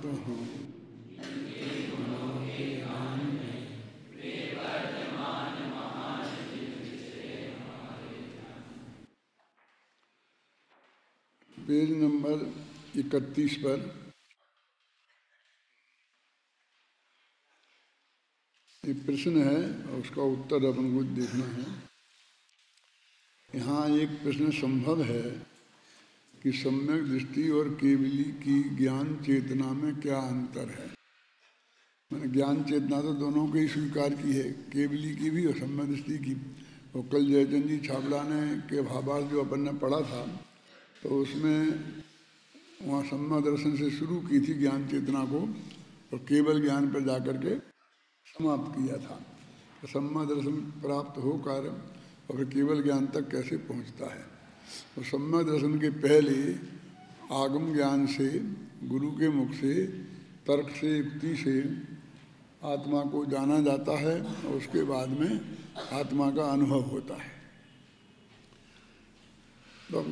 तो हूँ page number 31 पर एक प्रश्न है और उसका उत्तर अपन को देखना है। यहाँ एक प्रश्न संभव है कि सम्यक दृष्टि और केवली की ज्ञान चेतना में क्या अंतर है। मैंने ज्ञान चेतना तो दोनों को ही स्वीकार की है, केवली की भी और सम्यक दृष्टि की। और कल जयचंद जी छाबड़ा ने के भावार्थ जो अपन ने पढ़ा था तो उसमें वहाँ सम्यक दर्शन से शुरू की थी ज्ञान चेतना को और केवल ज्ञान पर जाकर के समाप्त किया था। तो सम्यक दर्शन प्राप्त होकर और फिर केवल ज्ञान तक कैसे पहुँचता है। तो सम्यक दर्शन के पहले आगम ज्ञान से, गुरु के मुख से, तर्क से, युक्ति से आत्मा को जाना जाता है और उसके बाद में आत्मा का अनुभव होता है। तो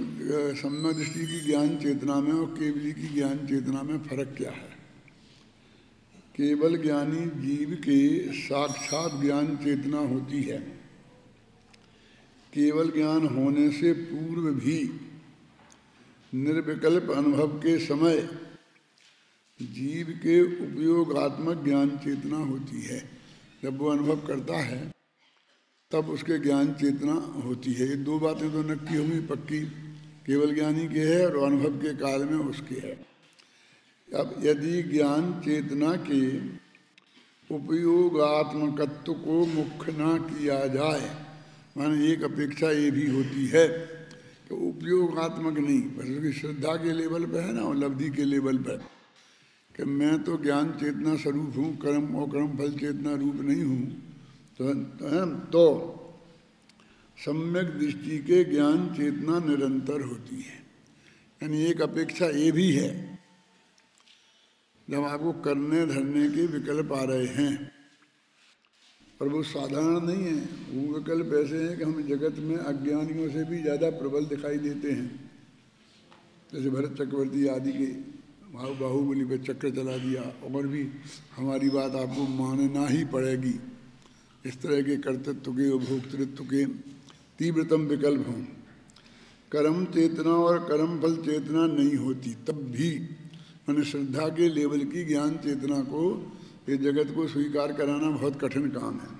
सम्यक दृष्टि की ज्ञान चेतना में और केवली की ज्ञान चेतना में फर्क क्या है। केवल ज्ञानी जीव के साक्षात ज्ञान चेतना होती है। केवल ज्ञान होने से पूर्व भी निर्विकल्प अनुभव के समय जीव के उपयोगात्मक ज्ञान चेतना होती है। जब वो अनुभव करता है तब उसके ज्ञान चेतना होती है। ये दो बातें तो नक्की होंगी, पक्की, केवल ज्ञानी के है और अनुभव के काल में उसके है। अब यदि ज्ञान चेतना के उपयोगात्मकत्व को मुख्य न किया जाए, माने एक अपेक्षा ये भी होती है कि उपयोगात्मक नहीं, बस उसकी श्रद्धा के लेवल पर है ना, और लब्धि के लेवल पर कि मैं तो ज्ञान चेतना स्वरूप हूँ, कर्म और कर्म फल चेतना रूप नहीं हूँ। तो सम्यक दृष्टि के ज्ञान चेतना निरंतर होती है। यानी एक अपेक्षा ये भी है, जब आपको करने धरने के विकल्प आ रहे हैं, पर वो साधारण नहीं है। वो विकल्प ऐसे हैं कि हम जगत में अज्ञानियों से भी ज़्यादा प्रबल दिखाई देते हैं। जैसे भरत चक्रवर्ती आदि के बाहुबली पे चक्र चला दिया, और भी हमारी बात आपको मानना ही पड़ेगी। इस तरह के कर्तृत्व के और भोक्तृत्व के तीव्रतम विकल्प हों। कर्म चेतना और कर्म फल चेतना नहीं होती तब भी मैंने श्रद्धा के लेवल की ज्ञान चेतना को, ये जगत को स्वीकार कराना बहुत कठिन काम है,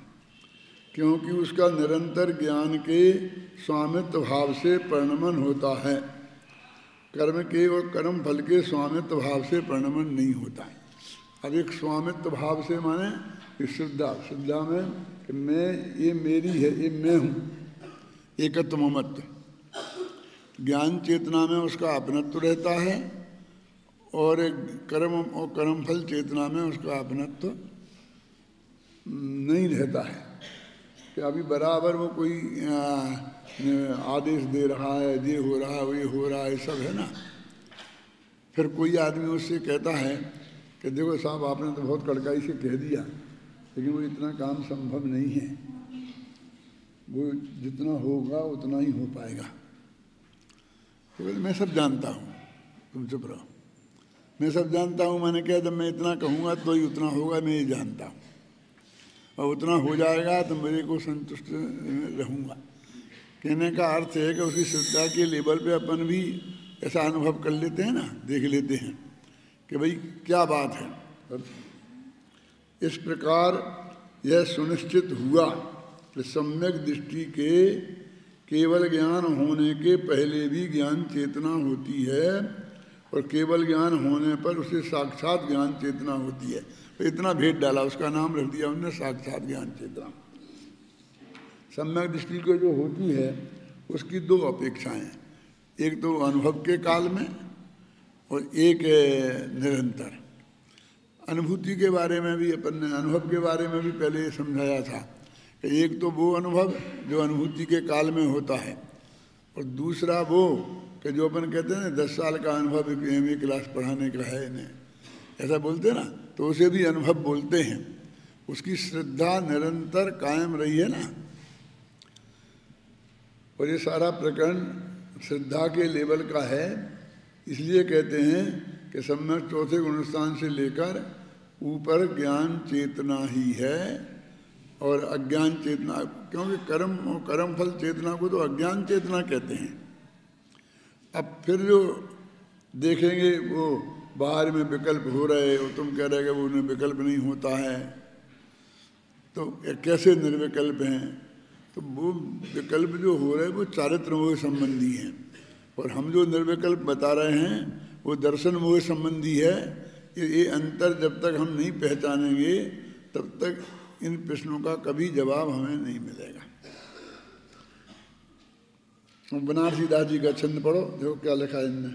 क्योंकि उसका निरंतर ज्ञान के स्वामित्व भाव से परिणमन होता है। कर्म के और कर्म फल के स्वामित्व भाव से परिणमन नहीं होता है। अब एक स्वामित्व भाव से माने श्रद्धा में कि मैं, ये मेरी है, ये मैं हूँ, एकत्व ममत्व। ज्ञान चेतना में उसका अपनत्व रहता है और कर्म और कर्म फल चेतना में उसका अपनत्व नहीं रहता है। कि अभी बराबर वो कोई आदेश दे रहा है, ये हो रहा है, वो हो रहा है, सब है ना। फिर कोई आदमी उससे कहता है कि देखो साहब, आपने तो बहुत कड़काई से कह दिया, लेकिन वो इतना काम संभव नहीं है, वो जितना होगा उतना ही हो पाएगा। तो मैं सब जानता हूँ, तुम चुप रहो। मैं सब जानता हूँ मैंने क्या, जब मैं इतना कहूँगा तो ही उतना होगा, मैं ये जानता हूँ, और उतना हो जाएगा तो मेरे को संतुष्ट रहूँगा। कहने का अर्थ है कि उसकी श्रद्धा के लेवल पे अपन भी ऐसा अनुभव कर लेते हैं ना, देख लेते हैं कि भाई क्या बात है। इस प्रकार यह सुनिश्चित हुआ कि सम्यक दृष्टि के केवल ज्ञान होने के पहले भी ज्ञान चेतना होती है और केवल ज्ञान होने पर उसे साक्षात ज्ञान चेतना होती है। तो इतना भेद डाला, उसका नाम रख दिया उन्होंने साक्षात ज्ञान चेतना। सम्यक दृष्टि को जो होती है उसकी दो अपेक्षाएं, एक तो अनुभव के काल में और एक निरंतर। अनुभूति के बारे में भी अपन ने, अनुभव के बारे में भी पहले समझाया था कि एक तो वो अनुभव जो अनुभूति के काल में होता है, और दूसरा वो कि जो अपन कहते हैं ना 10 साल का अनुभव MA क्लास पढ़ाने का है इन्हें, ऐसा बोलते हैं ना, तो उसे भी अनुभव बोलते हैं। उसकी श्रद्धा निरंतर कायम रही है ना। और ये सारा प्रकरण श्रद्धा के लेवल का है, इसलिए कहते हैं कि कि सब में चौथे गुणस्थान से लेकर ऊपर ज्ञान चेतना ही है और अज्ञान चेतना, क्योंकि कर्म फल चेतना को तो अज्ञान चेतना कहते हैं। अब फिर जो देखेंगे वो बाहर में विकल्प हो रहे, वो तुम कह रहे कि वो उन्हें विकल्प नहीं होता है, तो कैसे निर्विकल्प हैं? तो वो विकल्प जो हो रहे वो चारित्र मोह संबंधी हैं, और हम जो निर्विकल्प बता रहे हैं वो दर्शन मोह संबंधी है। ये अंतर जब तक हम नहीं पहचानेंगे तब तक इन प्रश्नों का कभी जवाब हमें नहीं मिलेगा। बनारसी दास जी का छंद पढ़ो, देखो क्या लिखा है इनने।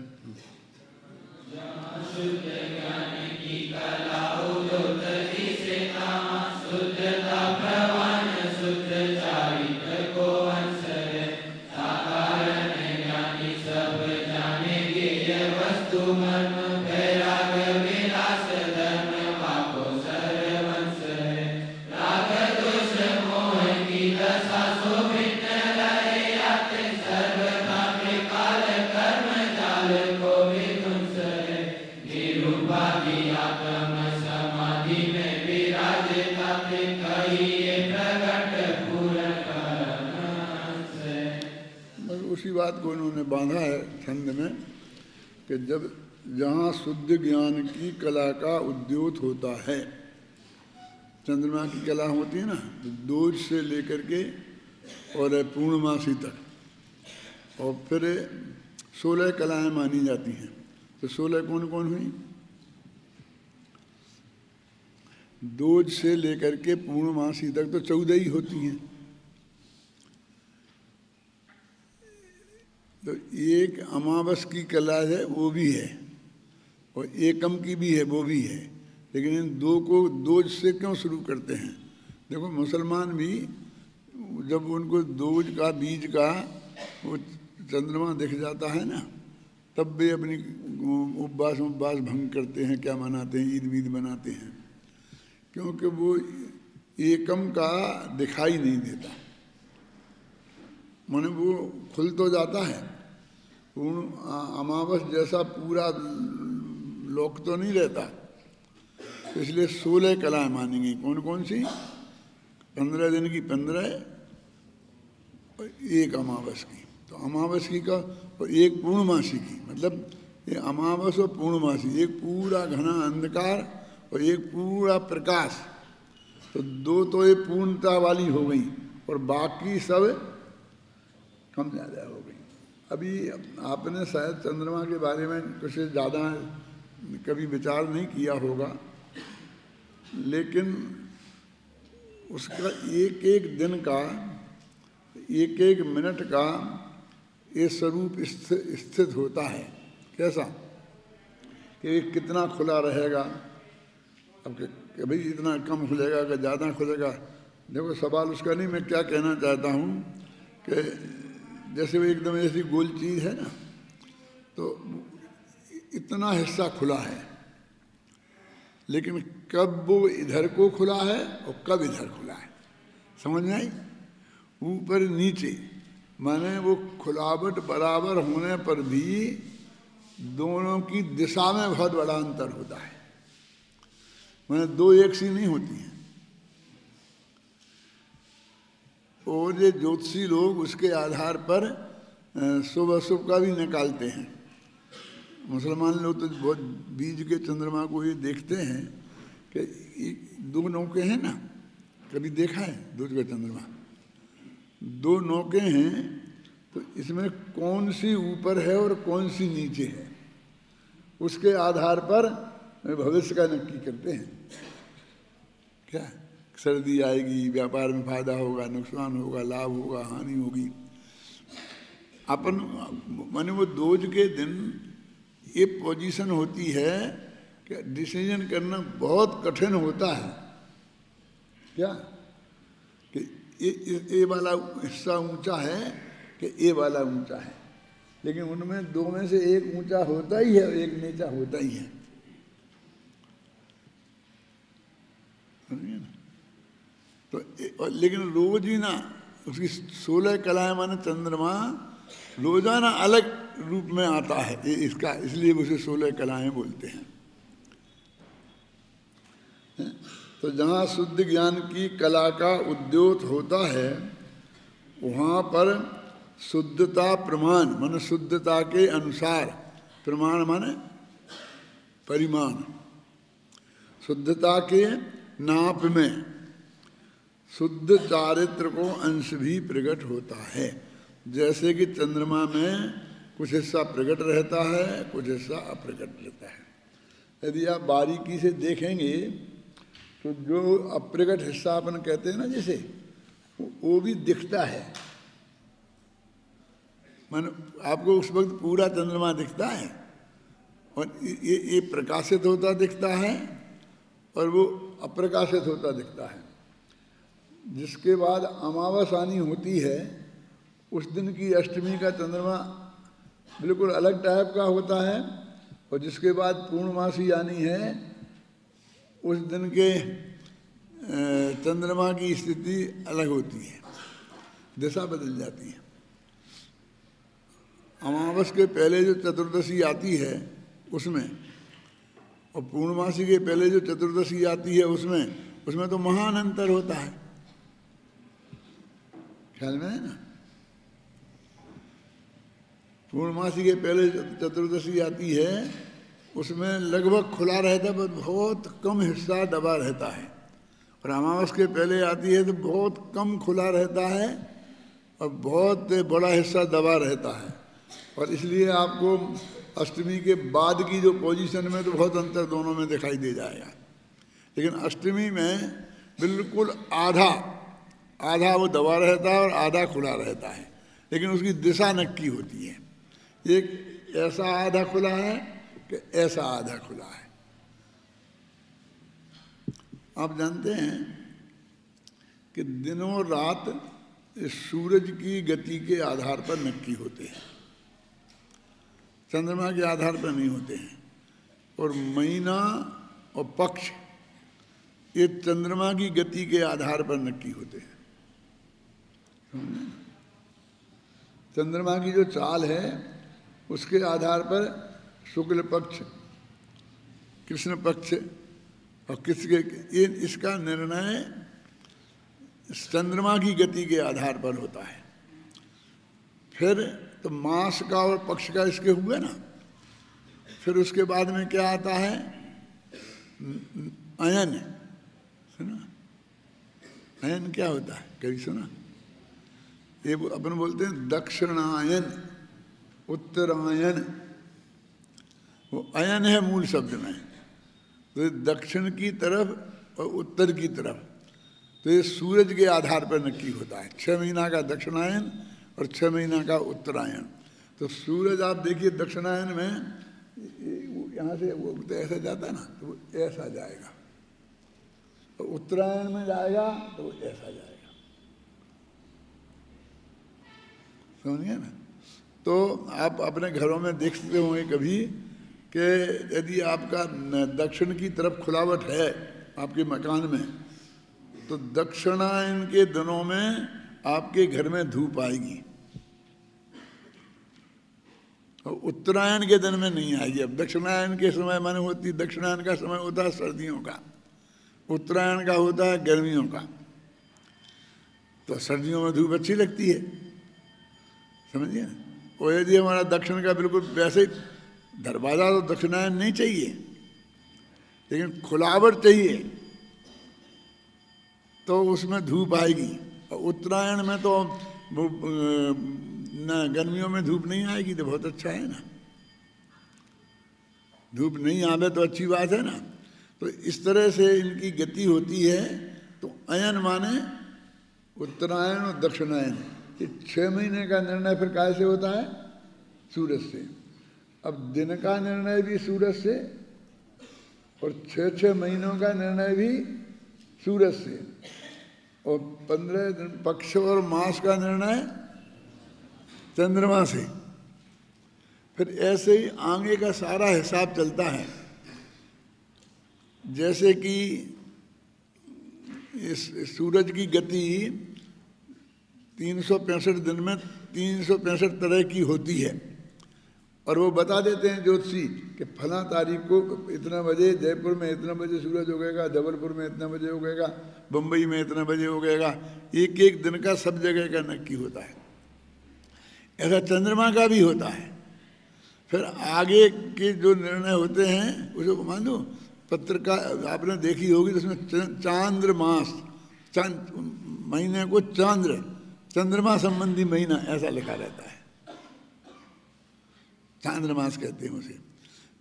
उसी बात को उन्होंने बांधा है छंद में कि जब जहाँ शुद्ध ज्ञान की कला का उद्योत होता है, चंद्रमा की कला होती है ना, दोज से लेकर के और पूर्णमासी तक, और फिर 16 कलाएं मानी जाती हैं। तो 16 कौन कौन हुई? दोज से लेकर के पूर्णमासी तक तो 14 ही होती हैं। तो एक अमावस की कला है वो भी है, और एकम की भी है वो भी है, लेकिन इन दो को दोज से क्यों शुरू करते हैं? देखो मुसलमान भी जब उनको दोज का बीज का वो चंद्रमा दिख जाता है ना, तब वे अपनी उपवास भंग करते हैं, क्या मनाते हैं, ईद वीद मनाते हैं, क्योंकि वो एकम का दिखाई नहीं देता। माने वो खुल तो जाता है, पूर्ण अमावस जैसा पूरा लोक तो नहीं रहता, इसलिए 16 कलाएं मानेंगी। कौन कौन सी? 15 दिन की 15 और एक अमावस की, तो अमावस की का और एक पूर्णमासी की, मतलब ये अमावस और पूर्णमासी, एक पूरा घना अंधकार और एक पूरा प्रकाश, तो दो तो ये पूर्णता वाली हो गई और बाकी सब कम ज़्यादा हो गई। अभी आपने शायद चंद्रमा के बारे में कुछ ज़्यादा कभी विचार नहीं किया होगा, लेकिन उसका एक एक दिन का, एक एक मिनट का ये स्वरूप स्थित होता है। कैसा कि कितना खुला रहेगा, अब कि भाई इतना कम खुलेगा कि ज़्यादा खुलेगा। देखो सवाल उसका नहीं, मैं क्या कहना चाहता हूँ कि जैसे वो एकदम ऐसी गोल चीज़ है ना, तो इतना हिस्सा खुला है, लेकिन कब वो इधर को खुला है और कब इधर खुला है, समझ में आई? ऊपर नीचे, माने वो खुलावट बराबर होने पर भी दोनों की दिशा में बहुत बड़ा अंतर होता है, माने दो एक सी नहीं होती हैं। और ये ज्योतिषी लोग उसके आधार पर शुभ अशुभ का भी निकालते हैं। मुसलमान लोग तो बहुत बीज के चंद्रमा को ये देखते हैं कि दो नौके हैं ना, कभी देखा है दूज का चंद्रमा? दो नौके हैं, तो इसमें कौन सी ऊपर है और कौन सी नीचे है, उसके आधार पर भविष्य का नक्की करते हैं। क्या सर्दी आएगी, व्यापार में फायदा होगा, नुकसान होगा, लाभ होगा, हानि होगी। अपन माने वो दोज के दिन ये पोजीशन होती है कि डिसीजन करना बहुत कठिन होता है। क्या कि ये वाला हिस्सा ऊंचा है कि ये वाला ऊंचा है, लेकिन उनमें दो में से एक ऊंचा होता ही है और एक नीचा होता ही है। तो लेकिन रोज ही ना उसकी 16 कलाएं माने चंद्रमा रोजाना अलग रूप में आता है ये इसका, इसलिए उसे 16 कलाएं बोलते हैं। तो जहाँ शुद्ध ज्ञान की कला का उद्योत होता है वहाँ पर शुद्धता प्रमाण माने शुद्धता के अनुसार, प्रमाण माने परिमाण, शुद्धता के नाप में शुद्ध चारित्र को अंश भी प्रकट होता है। जैसे कि चंद्रमा में कुछ हिस्सा प्रकट रहता है, कुछ हिस्सा अप्रकट रहता है। यदि आप बारीकी से देखेंगे तो जो अप्रकट हिस्सा अपन कहते हैं ना, जैसे वो भी दिखता है। मान आपको उस वक्त पूरा चंद्रमा दिखता है और ये प्रकाशित होता दिखता है और वो अप्रकाशित होता दिखता है। जिसके बाद अमावस आनी होती है उस दिन की अष्टमी का चंद्रमा बिल्कुल अलग टाइप का होता है, और जिसके बाद पूर्णमासी आनी है उस दिन के चंद्रमा की स्थिति अलग होती है, दिशा बदल जाती है। अमावस के पहले जो चतुर्दशी आती है उसमें और पूर्णमासी के पहले जो चतुर्दशी आती है उसमें तो महान अंतर होता है। ख्याल में है ना? पूर्णमासी के पहले चतुर्दशी आती है उसमें लगभग खुला रहता है, बहुत कम हिस्सा दबा रहता है, और अमावस के पहले आती है तो बहुत कम खुला रहता है और बहुत बड़ा हिस्सा दबा रहता है। और इसलिए आपको अष्टमी के बाद की जो पोजीशन में तो बहुत अंतर दोनों में दिखाई दे जाएगा, लेकिन अष्टमी में बिल्कुल आधा वो दबा रहता है और आधा खुला रहता है, लेकिन उसकी दिशा नक्की होती है। एक ऐसा आधा खुला है कि ऐसा आधा खुला है। आप जानते हैं कि दिनों रात सूरज की गति के आधार पर नक्की होते हैं, चंद्रमा के आधार पर नहीं होते हैं। और महीना और पक्ष ये चंद्रमा की गति के आधार पर नक्की होते हैं। चंद्रमा की जो चाल है उसके आधार पर शुक्ल पक्ष, कृष्ण पक्ष और ये इसका निर्णय चंद्रमा की गति के आधार पर होता है। फिर तो मास का और पक्ष का इसके हुए ना, फिर उसके बाद में क्या आता है? अयन। सुना अयन क्या होता है? कभी सुना? ये अपन बोलते हैं दक्षिणायन, उत्तरायण। वो अयन है मूल शब्द में, तो दक्षिण की तरफ और उत्तर की तरफ, तो ये सूरज के आधार पर नक्की होता है। 6 महीना का दक्षिणायन और 6 महीना का उत्तरायण। तो सूरज आप देखिए दक्षिणायन में यहाँ से वो तो ऐसा जाता है ना, तो वो ऐसा जाएगा, और उत्तरायण में जाएगा तो वो ऐसा जाएगा। समझिए ना? तो आप अपने घरों में देखते होंगे कभी कि यदि आपका दक्षिण की तरफ खुलावट है आपके मकान में, तो दक्षिणायन के दिनों में आपके घर में धूप आएगी और उत्तरायण के दिन में नहीं आएगी। अब दक्षिणायन के समय माने होती, दक्षिणायन का समय होता है सर्दियों का, उत्तरायण का होता है गर्मियों का। तो सर्दियों में धूप अच्छी लगती है, समझिए। और यदि हमारा दक्षिण का बिल्कुल वैसे दरवाज़ा, तो दक्षिणायन नहीं चाहिए, लेकिन खुलावट चाहिए, तो उसमें धूप आएगी। और उत्तरायण में तो न गर्मियों में धूप नहीं आएगी, तो बहुत अच्छा है ना। धूप नहीं आवे तो अच्छी बात है ना। तो इस तरह से इनकी गति होती है। तो अयन माने उत्तरायण और दक्षिणायन, ये 6 महीने का निर्णय फिर कैसे होता है? सूरज से। अब दिन का निर्णय भी सूरज से और 6 महीनों का निर्णय भी सूरज से, और 15 दिन पक्ष और मास का निर्णय चंद्रमा से। फिर ऐसे ही आगे का सारा हिसाब चलता है। जैसे कि इस सूरज की गति 365 दिन में 365 तरह की होती है, और वो बता देते हैं ज्योतिषी कि फला तारीख को इतना बजे जयपुर में इतना बजे सूरज उगेगा, जबलपुर में इतना बजे उगेगा, बम्बई में इतना बजे उगेगा। एक एक दिन का सब जगह का नक्की होता है। ऐसा चंद्रमा का भी होता है। फिर आगे के जो निर्णय होते हैं उसको मान लो पत्रिका आपने देखी होगी, जिसमें चांद्र मास, महीने को चंद्रमा संबंधी महीना ऐसा लिखा रहता है, चांद्रमास कहते हैं उसे।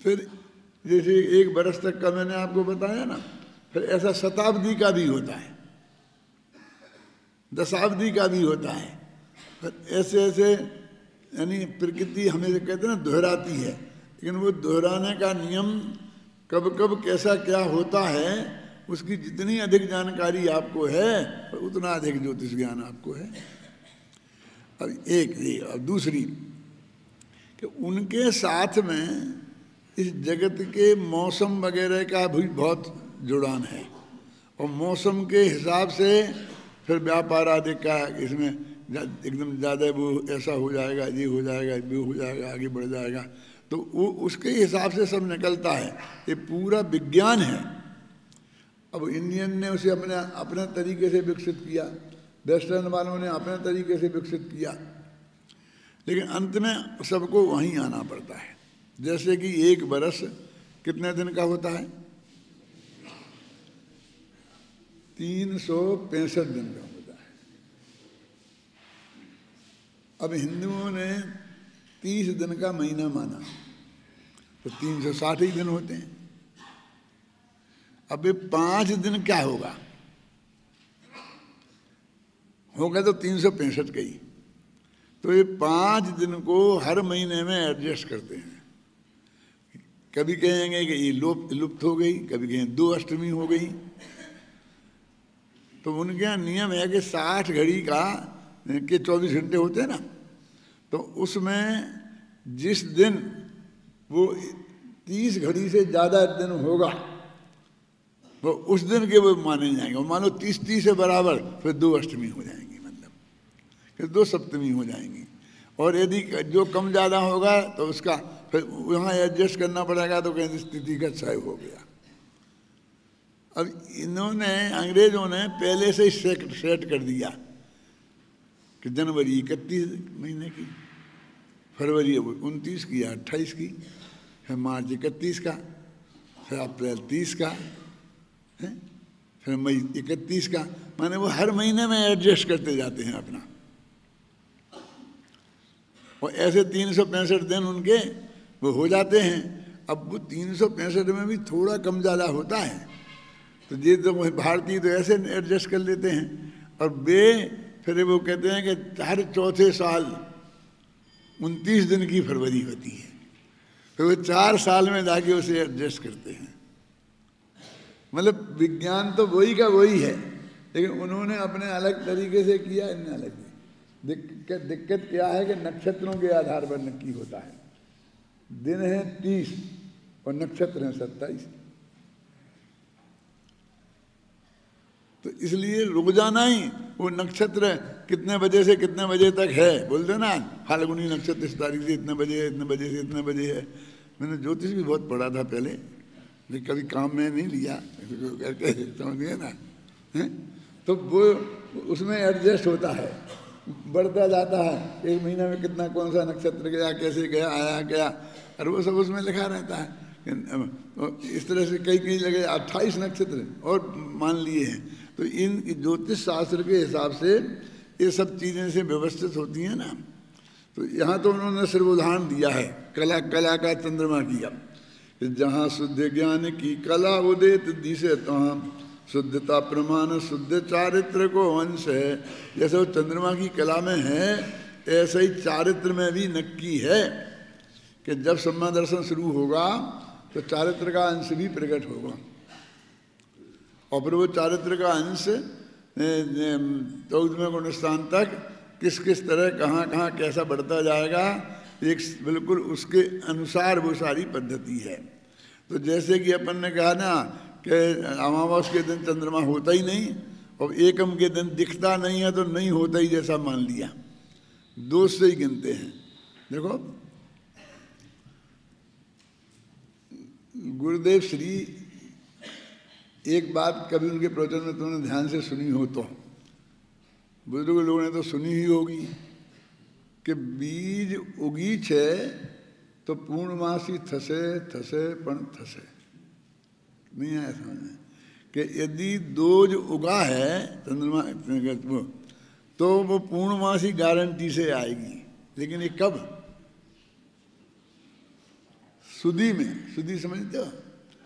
फिर जैसे 1 बरस तक का मैंने आपको बताया ना, फिर ऐसा शताब्दी का भी होता है, दशाब्दी का भी होता है। फिर ऐसे ऐसे यानी प्रकृति हमें कहते हैं ना दोहराती है, लेकिन वो दोहराने का नियम कब कब कैसा क्या होता है उसकी जितनी अधिक जानकारी आपको है उतना अधिक ज्योतिष ज्ञान आपको है। अब एक ये, अब दूसरी कि उनके साथ में इस जगत के मौसम वगैरह का भी बहुत जुड़ान है, और मौसम के हिसाब से फिर व्यापार आदि का इसमें एकदम ज़्यादा वो ऐसा हो जाएगा, ये हो जाएगा, वो हो जाएगा, आगे बढ़ जाएगा, तो वो उसके हिसाब से सब निकलता है। ये पूरा विज्ञान है। अब इंडियन ने उसे अपने तरीके से विकसित किया, वेस्टर्न वालों ने अपने तरीके से विकसित किया, लेकिन अंत में सबको वहीं आना पड़ता है। जैसे कि 1 बरस कितने दिन का होता है? 365 दिन का होता है। अब हिंदुओं ने 30 दिन का महीना माना तो 360 ही दिन होते हैं। अब ये 5 दिन क्या होगा? होगा तो 365 का ही। तो ये 5 दिन को हर महीने में एडजस्ट करते हैं। कभी कहेंगे कि ये लुप्त हो गई, कभी कहेंगे 2 अष्टमी हो गई। तो उनके यहाँ नियम है कि 60 घड़ी का के 24 घंटे होते हैं ना, तो उसमें जिस दिन वो 30 घड़ी से ज़्यादा दिन होगा वो उस दिन के वो माने जाएंगे। मानो 30 से बराबर, फिर 2 अष्टमी हो जाएंगी, मतलब फिर 2 सप्तमी हो जाएंगी। और यदि जो कम ज़्यादा होगा तो उसका फिर वहाँ एडजस्ट करना पड़ेगा, तो कहीं स्थिति का क्षय हो गया। अब इन्होंने अंग्रेज़ों ने पहले से ही सेट कर दिया कि जनवरी 31 महीने की, फरवरी 29 की या 28 की, फिर मार्च 31 का, फिर अप्रैल 30 का, फिर मई 31 का। माने वो हर महीने में एडजस्ट करते जाते हैं अपना। और ऐसे 365 दिन उनके वो हो जाते हैं। अब वो 365 में भी थोड़ा कम ज़्यादा होता है, तो ये तो भारतीय तो ऐसे एडजस्ट कर लेते हैं। और वे फिर वो कहते हैं कि हर चौथे साल 29 दिन की फरवरी होती है, तो वो 4 साल में जाके उसे एडजस्ट करते हैं। मतलब विज्ञान तो वही का वही है, लेकिन उन्होंने अपने अलग तरीके से किया, इन्हें अलग किया। दिक्कत क्या है कि नक्षत्रों के आधार पर नक्की होता है। दिन है 30 और नक्षत्र है 27, तो इसलिए रुक जाना ही वो नक्षत्र कितने बजे से कितने बजे तक है बोल देना, फाल्गुनी नक्षत्र इस तारीख से इतने बजे है, इतने बजे से इतने बजे है। मैंने ज्योतिष भी बहुत पढ़ा था पहले, लेकिन कभी काम में नहीं लिया, करके समझ गए ना है? तो वो उसमें एडजस्ट होता है, बढ़ता जाता है। 1 महीना में कितना कौन सा नक्षत्र गया, कैसे गया, आया गया, और वो सब उसमें लिखा रहता है। इस तरह से कई जगह 28 नक्षत्र और मान लिए हैं। तो इन ज्योतिष शास्त्र के हिसाब से ये सब चीज़ें से व्यवस्थित होती हैं ना। तो यहाँ तो उन्होंने सिर्फ उदाहरण दिया है कला का चंद्रमा किया, जहाँ शुद्ध ज्ञान की कला उदित दिशे तहाँ शुद्धता प्रमाण शुद्ध चारित्र को अंश है। जैसे वो चंद्रमा की कला में है, ऐसे ही चारित्र में भी नक्की है कि जब सम्मा दर्शन शुरू होगा तो चारित्र का अंश भी प्रकट होगा। और फिर वो चारित्र का अंश 14वें गुणस्थान तक किस किस तरह कहाँ कहाँ कैसा बढ़ता जाएगा, एक बिल्कुल उसके अनुसार वो सारी पद्धति है। तो जैसे कि अपन ने कहा ना कि अमावस के दिन चंद्रमा होता ही नहीं और एकम के दिन दिखता नहीं है, तो नहीं होता ही जैसा मान लिया, 2 से ही गिनते हैं। देखो गुरुदेव श्री एक बात कभी उनके प्रवचन में तुमने ध्यान से सुनी हो तो, बुजुर्ग लोगों ने तो सुनी ही होगी कि बीज उगी छे तो पूर्णमासी थसे थसे पण थसे। नहीं आया समझ में कि यदि दोज उगा है चंद्रमा तो वो पूर्णमासी गारंटी से आएगी, लेकिन ये कब? सुदी में, सुदी समझते हो,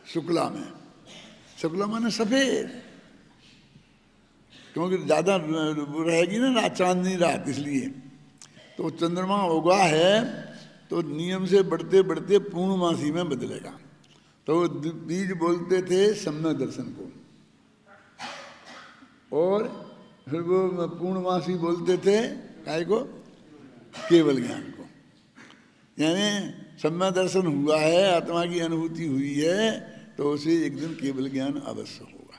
शुक्ला में। शुक्ला माने सफेद, क्योंकि ज्यादा रहेगी ना रात, चांदनी रात, इसलिए तो चंद्रमा उगा है तो नियम से बढ़ते बढ़ते पूर्णमासी में बदलेगा। तो बीज बोलते थे सम्यक दर्शन को, और फिर वो पूर्णमासी बोलते थे काय को? केवल ज्ञान को। यानी सम्यक दर्शन हुआ है, आत्मा की अनुभूति हुई है, तो उसे एक दिन केवल ज्ञान अवश्य होगा।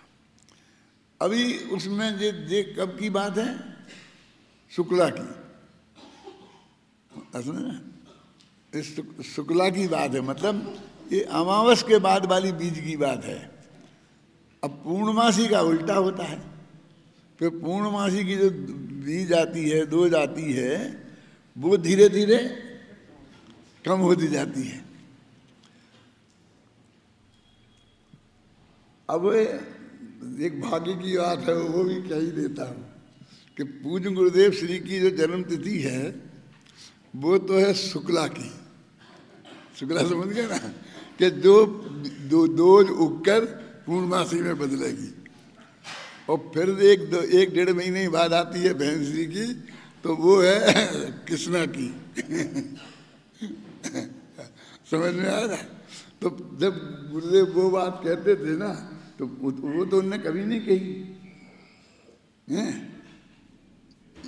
अभी उसमें ये कब की बात है? शुक्ला की, ना? इस शुक्ला की बात है, मतलब ये अमावस के बाद वाली बीज की बात है। अब पूर्णमासी का उल्टा होता है, फिर पूर्णमासी की जो बीज आती है, दोज आती है, वो धीरे धीरे कम होती जाती है। अब एक भाग्य की बात है, वो भी कह ही देता हूँ कि पूज्य गुरुदेव श्री की जो जन्म तिथि है वो तो है शुक्ला की। शुक्ला समझ गए ना, कि जो दोज उगकर पूर्णमासी में बदलेगी, और फिर एक डेढ़ महीने बाद आती है भैंसरी की, तो वो है कृष्णा की। समझ में आ रहा है? तो जब गुरुदेव वो बात कहते थे ना, तो वो तो उनने कभी नहीं कही है,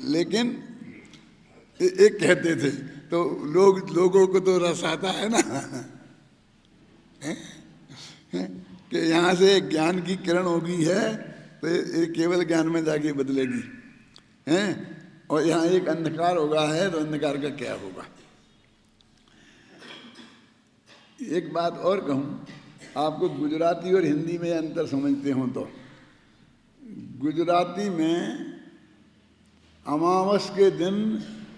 लेकिन एक कहते थे तो लोगों को तो रस आता है ना, कि यहाँ से ज्ञान की किरण होगी है तो ये केवल ज्ञान में जाके बदलेगी हैं, और यहाँ एक अंधकार होगा है तो अंधकार का क्या होगा। एक बात और कहूँ, आपको गुजराती और हिंदी में अंतर समझते हो तो, गुजराती में अमावस के दिन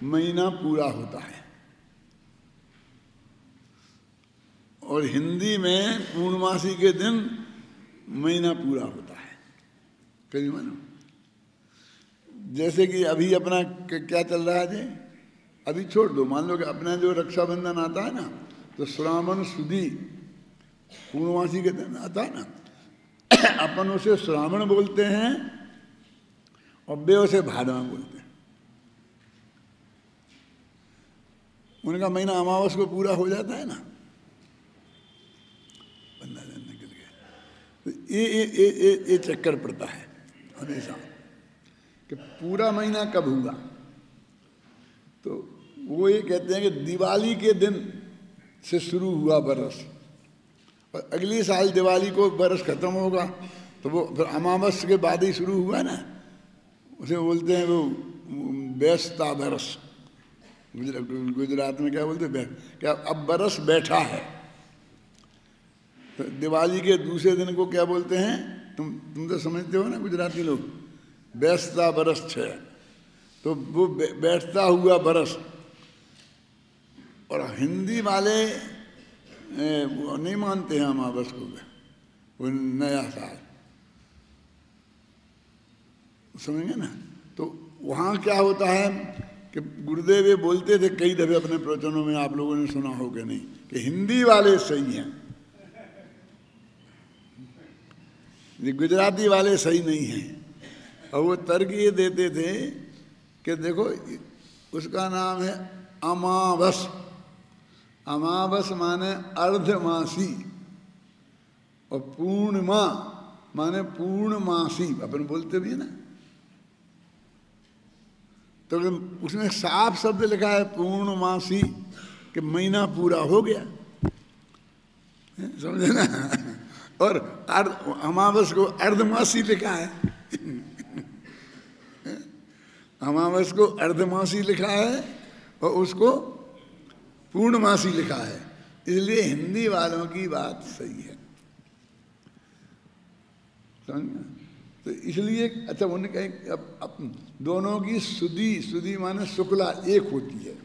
महीना पूरा होता है, और हिंदी में पूर्णमासी के दिन महीना पूरा होता है। कभी मानो, जैसे कि अभी अपना क्या चल रहा है, अभी छोड़ दो, मान लो कि अपना जो रक्षाबंधन आता है ना, तो श्रावण सुदी पूर्णमासी के दिन आता है ना, अपन उसे श्रावण बोलते हैं और वे उसे भादवा बोलते हैं। उनका महीना अमावस को पूरा हो जाता है ना, बंदा निकल गया। तो ये चक्कर पड़ता है हमेशा कि पूरा महीना कब होगा। तो वो ये कहते हैं कि दिवाली के दिन से शुरू हुआ बरस, और अगली साल दिवाली को बरस खत्म होगा, तो वो फिर अमावस के बाद ही शुरू हुआ ना, उसे बोलते हैं वो बैसता बरस। गुजरात में क्या बोलते हैं, क्या अब बरस बैठा है। तो दिवाली के दूसरे दिन को क्या बोलते हैं, तुम तो समझते हो ना गुजराती लोग, बैसता बरस छे, तो वो बैठता हुआ बरस। और हिंदी वाले वो नहीं मानते हैं अमावस को, वो नया साल, समझेंगे ना। तो वहाँ क्या होता है कि गुरुदेव ये बोलते थे कई दफे अपने प्रवचनों में, आप लोगों ने सुना हो कि नहीं, कि हिंदी वाले सही हैं, ये गुजराती वाले सही नहीं हैं। और वो तर्क ये देते थे कि देखो उसका नाम है अमावस, अमावस माने अर्धमासी, और पूर्णिमा माने पूर्णमासी, अपन बोलते भी है ना। तो उसमें साफ शब्द लिखा है पूर्णमासी, कि महीना पूरा हो गया, समझे ना। और अमावस को अर्धमासी लिखा है, अमावस को अर्धमासी लिखा है और उसको पूर्णमासी लिखा है। इसलिए हिंदी वालों की बात सही है, समझ। तो इसलिए अच्छा उन्होंने कहा अब दोनों की सुधी माने शुक्ला एक होती है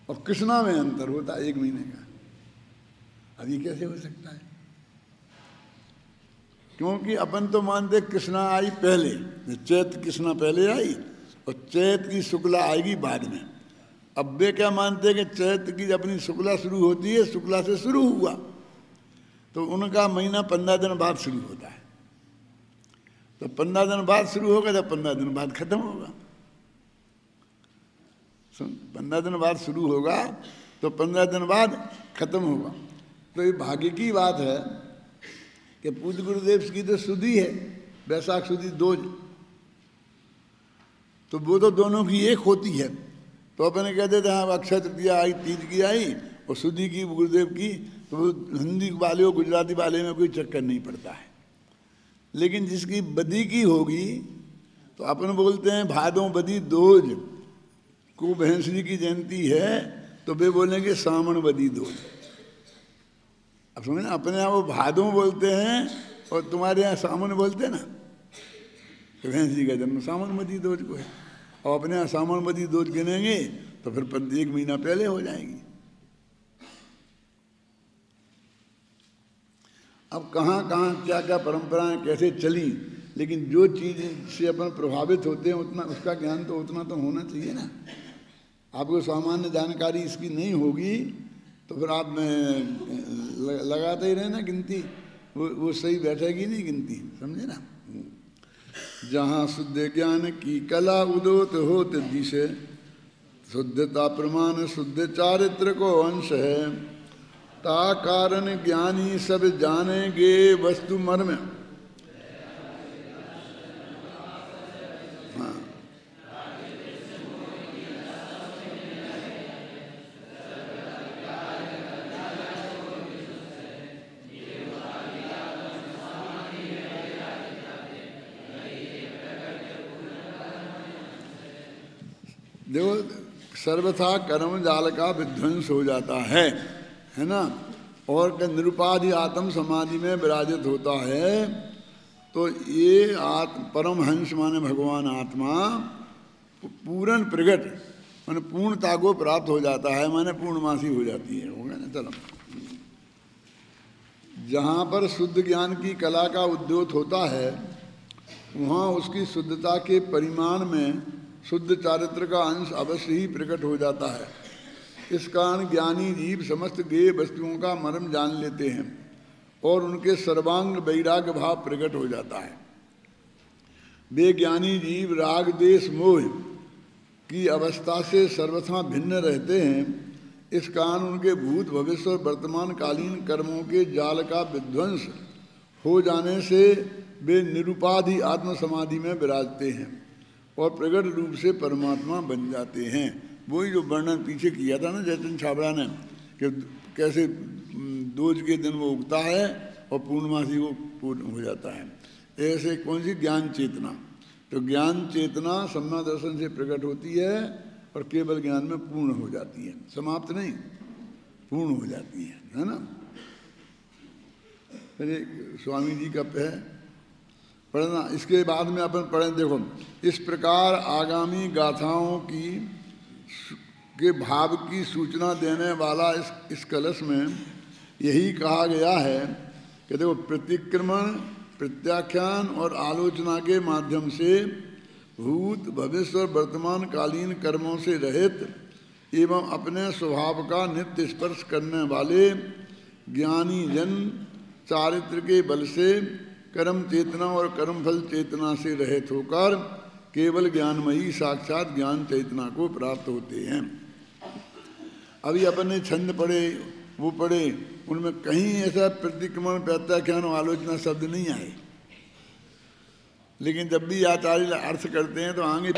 और कृष्णा में अंतर होता है 1 महीने का। अब ये कैसे हो सकता है? क्योंकि अपन तो मानते कृष्णा आई पहले, चैत कृष्णा पहले आई और चैत की शुक्ला आएगी बाद में। अब वे क्या मानते हैं कि चैत की अपनी शुक्ला शुरू होती है, शुक्ला से शुरू हुआ तो उनका महीना 15 दिन बाद शुरू होता है। तो 15 दिन बाद शुरू होगा तो 15 दिन बाद खत्म होगा। 15 दिन बाद शुरू होगा तो 15 दिन बाद खत्म होगा। तो ये भाग्य की बात है कि पूज्य गुरुदेव की तो सुधी है, वैशाख सुधी 2, तो वो तो दोनों की एक होती है। तो अपने कहते थे हाँ अक्षय तृतीया आई, तीज की आई और सुधी की गुरुदेव की, तो हिंदी वाले और गुजराती वाले में कोई चक्कर नहीं पड़ता है। लेकिन जिसकी बदी की होगी तो अपन बोलते हैं भादों बदी दोज को भैंसरी की जयंती है तो वे बोलेंगे सामन बदी दोज। अब समझे ना, अपने यहाँ वो भादों बोलते हैं और तुम्हारे यहाँ सामन बोलते हैं ना, तो भैंसरी का जन्म सामन बदी दोज को है और अपने यहाँ सामन बदी दोज गिनेंगे तो फिर 1 महीना पहले हो जाएगी। अब कहाँ कहाँ क्या क्या परंपराएं कैसे चली, लेकिन जो चीज़ से अपन प्रभावित होते हैं उतना उसका ज्ञान तो उतना तो होना चाहिए ना। आपको सामान्य जानकारी इसकी नहीं होगी तो फिर आप लगाते ही रहे ना गिनती, वो सही बैठेगी नहीं गिनती, समझे ना। जहाँ शुद्ध ज्ञान की कला उदोत होत दिशे, शुद्धता प्रमाण शुद्ध चारित्र को अंश है, ता कारण ज्ञानी सब जानेंगे वस्तु मर्म। हाँ, देखो सर्वथा कर्म जाल का विध्वंस हो जाता है ना। और निरुपाधि आत्म समाधि में विराजित होता है तो ये परमहंस माने भगवान आत्मा पूर्ण प्रगट माने पूर्णता को प्राप्त हो जाता है, माने पूर्णमासी हो जाती है। हो गया ना। चलो, जहाँ पर शुद्ध ज्ञान की कला का उद्योत होता है वहाँ उसकी शुद्धता के परिमाण में शुद्ध चारित्र का अंश अवश्य ही प्रकट हो जाता है। इस कारण ज्ञानी जीव समस्त गेय वस्तुओं का मर्म जान लेते हैं और उनके सर्वांग वैराग्य भाव प्रकट हो जाता है। वे ज्ञानी जीव राग देश मोह की अवस्था से सर्वथा भिन्न रहते हैं। इस कारण उनके भूत भविष्य और वर्तमान कालीन कर्मों के जाल का विध्वंस हो जाने से वे निरुपाधि आत्म समाधि में विराजते हैं और प्रकट रूप से परमात्मा बन जाते हैं। वही जो वर्णन पीछे किया था ना जयचंद छाबड़ा ने कि कैसे दोज के दिन वो उगता है और पूर्णमासी को पूर्ण हो जाता है। ऐसे कौन सी ज्ञान चेतना, तो ज्ञान चेतना सम्मा दर्शन से प्रकट होती है और केवल ज्ञान में पूर्ण हो जाती है, समाप्त नहीं पूर्ण हो जाती है ना। फिर स्वामी जी का पढ़ना, इसके बाद में अपन पढ़ें। देखो, इस प्रकार आगामी गाथाओं के भाव की सूचना देने वाला इस कलश में यही कहा गया है कि देखो प्रतिक्रमण प्रत्याख्यान और आलोचना के माध्यम से भूत भविष्य और वर्तमान कालीन कर्मों से रहित एवं अपने स्वभाव का नित्य स्पर्श करने वाले ज्ञानी जन चारित्र के बल से कर्म चेतना और कर्मफल चेतना से रहित होकर केवल ज्ञानमयी साक्षात ज्ञान चेतना को प्राप्त होते हैं। अभी अपन ने छंद पढ़े, वो पढ़े, उनमें कहीं ऐसा प्रतिक्रमण प्रत्याख्यान और आलोचना शब्द नहीं आए, लेकिन जब भी आचार्य अर्थ करते हैं तो आगे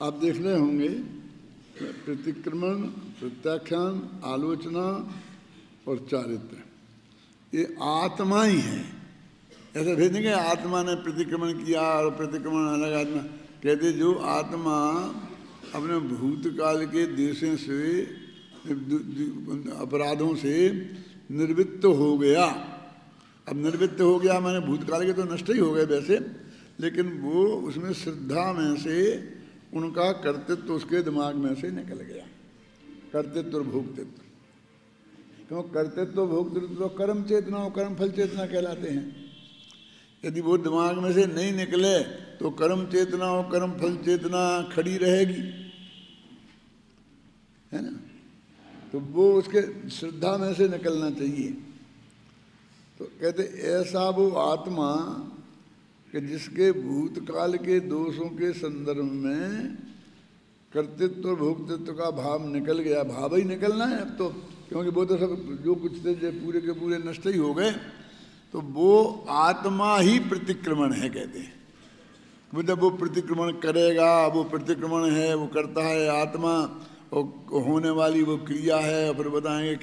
आप देख रहे होंगे प्रतिक्रमण, प्रत्याख्यान, आलोचना और चारित्र, ये आत्मा ही है। ऐसे भेज देंगे आत्मा ने प्रतिक्रमण किया और प्रतिक्रमण अलग आत्मा। कहते जो आत्मा अपने भूतकाल के देशों से, अपराधों से निर्वृत्त हो गया। अब निर्वृत्त हो गया माने भूतकाल के तो नष्ट ही हो गए वैसे, लेकिन वो उसमें श्रद्धा में से उनका कर्तृत्व उसके दिमाग में से निकल गया। कर्तृत्व और भोक्तृत्व, क्यों कर्तृत्व भोक्तृत्व तो कर्म चेतना और कर्म फल चेतना कहलाते हैं। यदि वो दिमाग में से नहीं निकले तो कर्म चेतना और कर्म फल चेतना खड़ी रहेगी, है ना। तो वो उसके श्रद्धा में से निकलना चाहिए। तो कहते ऐसा वो आत्मा कि जिसके भूतकाल के दोषों के संदर्भ में कर्तृत्व और भोक्तृत्व का भाव निकल गया। भाव ही निकलना है अब तो, क्योंकि वो तो सब जो कुछ थे जो पूरे के पूरे नष्ट ही हो गए। तो वो आत्मा ही प्रतिक्रमण है कहते हैं। वो जब वो प्रतिक्रमण करेगा, वो प्रतिक्रमण है, वो करता है आत्मा, और होने वाली वो क्रिया है। और फिर बताएंगे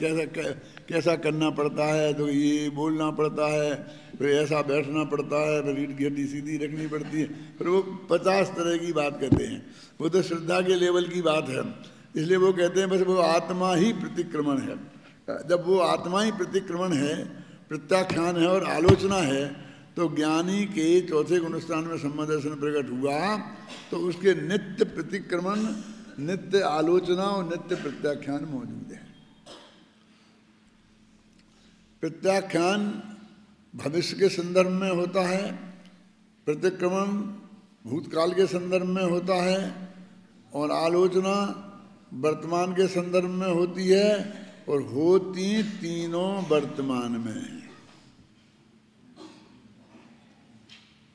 कैसा करना पड़ता है, तो ये बोलना पड़ता है, फिर ऐसा बैठना पड़ता है, फिर रीढ़ की हड्डी सीधी रखनी पड़ती है, फिर वो 50 तरह की बात कहते हैं। वो तो श्रद्धा के लेवल की बात है, इसलिए वो कहते हैं बस वो आत्मा ही प्रतिक्रमण है। जब वो आत्मा ही प्रतिक्रमण है, प्रत्याख्यान है और आलोचना है, तो ज्ञानी के चौथे गुणस्थान में सम्मदर्शन प्रकट हुआ। तो उसके नित्य प्रतिक्रमण, नित्य आलोचना और नित्य प्रत्याख्यान मौजूद है। प्रत्याख्यान भविष्य के संदर्भ में होता है, प्रतिक्रमण भूतकाल के संदर्भ में होता है, और आलोचना वर्तमान के संदर्भ में होती है, और होती तीनों वर्तमान में है।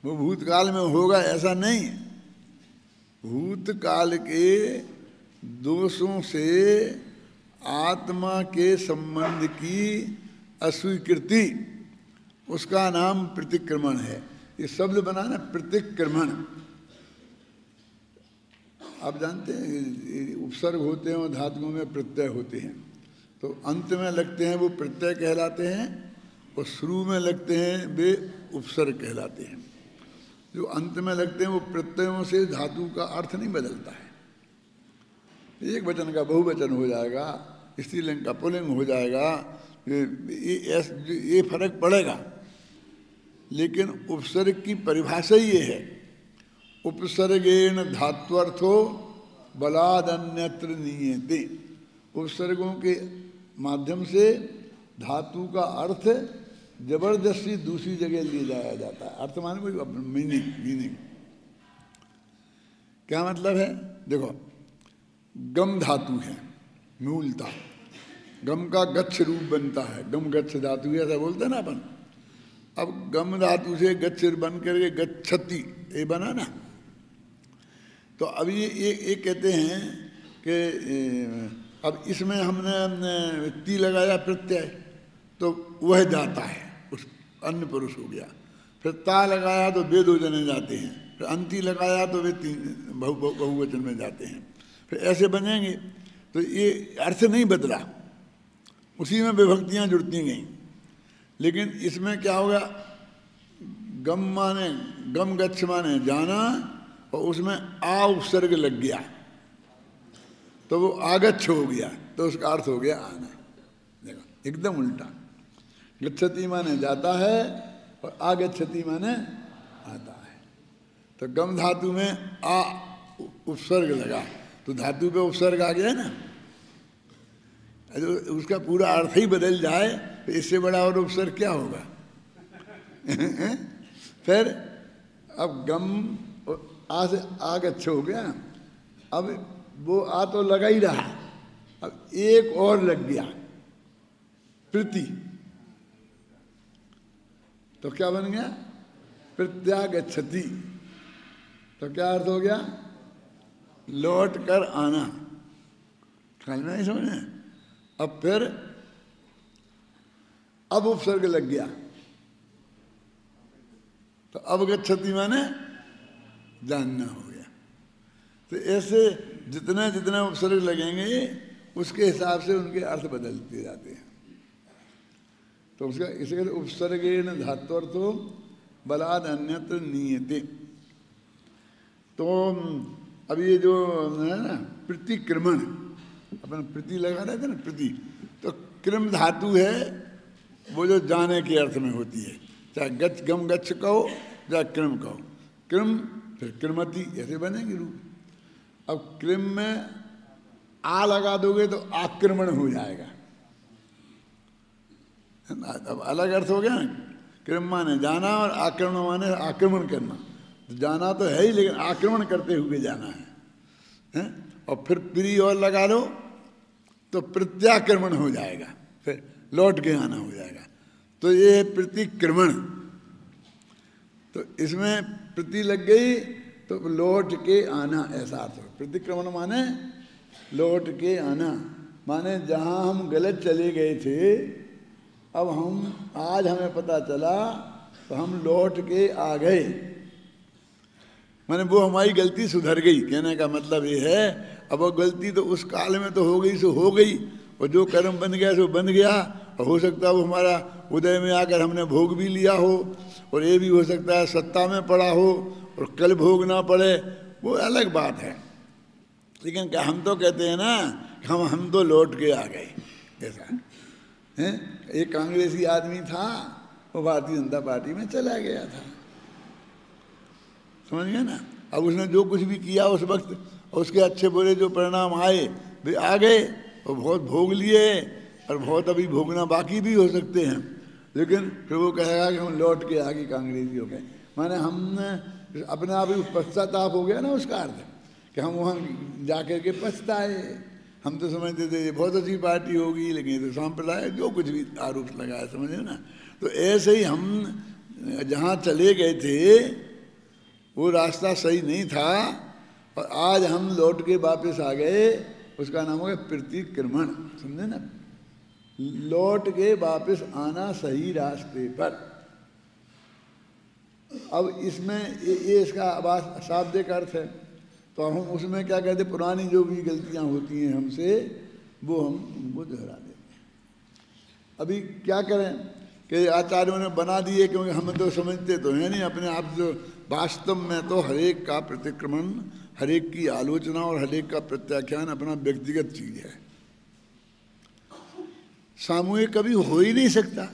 वो भूतकाल में होगा ऐसा नहीं। भूतकाल के दोषों से आत्मा के संबंध की अस्वीकृति, उसका नाम प्रतिक्रमण है। ये शब्द बना ना प्रतिक्रमण। आप जानते हैं उपसर्ग होते हैं और धातुओं में प्रत्यय होते हैं, तो अंत में लगते हैं वो प्रत्यय कहलाते हैं, और शुरू में लगते हैं वे उपसर्ग कहलाते हैं। जो अंत में लगते हैं वो प्रत्ययों से धातु का अर्थ नहीं बदलता है। एक वचन का बहुवचन हो जाएगा, स्त्रीलिंग का पुल्लिंग हो जाएगा, ये फर्क पड़ेगा। लेकिन उपसर्ग की परिभाषा ये है, उपसर्गेण धात्वर्थो बलादन्यत्र नीयते। उपसर्गों के माध्यम से धातु का अर्थ जबरदस्ती दूसरी जगह ले जाया जाता है। अर्थ माने कोई मीनिंग क्या मतलब है? देखो, गम धातु है मूलता, गम का गच्छ रूप बनता है, गम गच्छ धातु है, ऐसा बोलते हैं ना अपन। अब गम धातु से गच्छ बन करके गच्छति ये बना ना। तो अब ये कहते हैं कि अब इसमें हमने ती लगाया प्रत्यय, तो वह जाता है, उस अन्य पुरुष हो गया। फिर ता लगाया तो वे दो जने जाते हैं, फिर अंति लगाया तो वे तीन बहुवचन में जाते हैं। फिर ऐसे बनेंगे। तो ये अर्थ नहीं बदला, उसी में विभक्तियां जुड़ती गईं। लेकिन इसमें क्या होगा, गम माने गम गच्छ माने जाना, और उसमें आ उपसर्ग लग गया तो वो आगच्छ हो गया, तो उसका अर्थ हो गया आना। देखो एकदम उल्टा। गच्छति माने जाता है और आगच्छति माने आता है। तो गम धातु में आ उपसर्ग लगा तो धातु पे उपसर्ग आ गया ना। उसका पूरा अर्थ ही बदल जाए तो इससे बड़ा और उपसर्ग क्या होगा? फिर अब गम आ से आगच्छ हो गया, अब वो आ तो लगा ही रहा, अब एक और लग गया प्रति, तो क्या बन गया? प्रत्यागच्छति। तो क्या अर्थ हो गया? लौट कर आना। समझ में नहीं समझ में? अब फिर अब उपसर्ग लग गया, तो अब गच्छति माने जानना हो गया। तो तो ऐसे जितना जितना उपसर्ग लगेंगे उसके हिसाब से उनके अर्थ बदलते जाते हैं। तो उसका इसे कहते उपसर्गेण धात्वर्थो बलाद अन्यत्र नीयते। तो अब ये जो है ना प्रतिक्रमण, अपन प्रति लगा रहे थे ना प्रति, तो क्रम धातु है वो जो जाने के अर्थ में होती है, चाहे गच्छ गम गच्छ कहो चाहे क्रम कहो, क्रम फिर क्रमति ऐसे बनेगी रूप। अब क्रम में आ लगा दोगे तो आक्रमण हो जाएगा, अब अलग अर्थ हो गया ना। क्रम माने जाना और आक्रमण माने आक्रमण करना। तो जाना तो है ही लेकिन आक्रमण करते हुए जाना है? और फिर प्री और लगा लो तो प्रत्याक्रमण हो जाएगा, फिर लौट के आना हो जाएगा। तो ये है प्रतिक्रमण। तो इसमें प्रति लग गई तो लौट के आना ऐसा अर्थ हो। प्रतिक्रमण माने लौट के आना, माने जहाँ हम गलत चले गए थे अब हम आज हमें पता चला तो हम लौट के आ गए, माने वो हमारी गलती सुधर गई। कहने का मतलब ये है अब वो गलती तो उस काल में तो हो गई सो हो गई, और जो कर्म बन गया सो बन गया, और हो सकता है वो हमारा उदय में आकर हमने भोग भी लिया हो, और ये भी हो सकता है सत्ता में पड़ा हो और कल भोग ना पड़े, वो अलग बात है। लेकिन क्या हम तो कहते हैं ना हम तो लौट के आ गए ऐसा है। एक कांग्रेसी आदमी था वो भारतीय जनता पार्टी में चला गया था, समझ गए ना। अब उसने जो कुछ भी किया उस वक्त और उसके अच्छे बुरे जो परिणाम आए वे आ गए, और बहुत भोग लिए और बहुत अभी भोगना बाकी भी हो सकते हैं। लेकिन फिर वो कहेगा कि हम लौट के आगे कांग्रेसी हो गए, माने हमने अपने आप ही पश्चाताप हो गया ना उसका अर्थ, कि हम वहाँ जाकर के पछताए। हम तो समझते थे ये बहुत अच्छी पार्टी होगी, लेकिन ये तो सांप्रदाय जो कुछ भी आरोप लगाया, समझे ना। तो ऐसे ही हम जहाँ चले गए थे वो रास्ता सही नहीं था, और आज हम लौट के वापस आ गए, उसका नाम हो गया प्रतिक्रमण, समझे ना। लौट के वापस आना सही रास्ते पर। अब इसमें ये इसका शाब्दिक अर्थ है। तो हम उसमें क्या कहते, पुरानी जो भी गलतियां होती हैं हमसे वो हम उनको दोहरा देते हैं। अभी क्या करें कि आचार्यों ने बना दिए, क्योंकि हम तो समझते तो हैं नहीं अपने आप। जो वास्तव में तो हरेक का प्रतिक्रमण, हरेक की आलोचना और हरेक का प्रत्याख्यान अपना व्यक्तिगत चीज है, सामूहिक कभी हो ही नहीं सकता,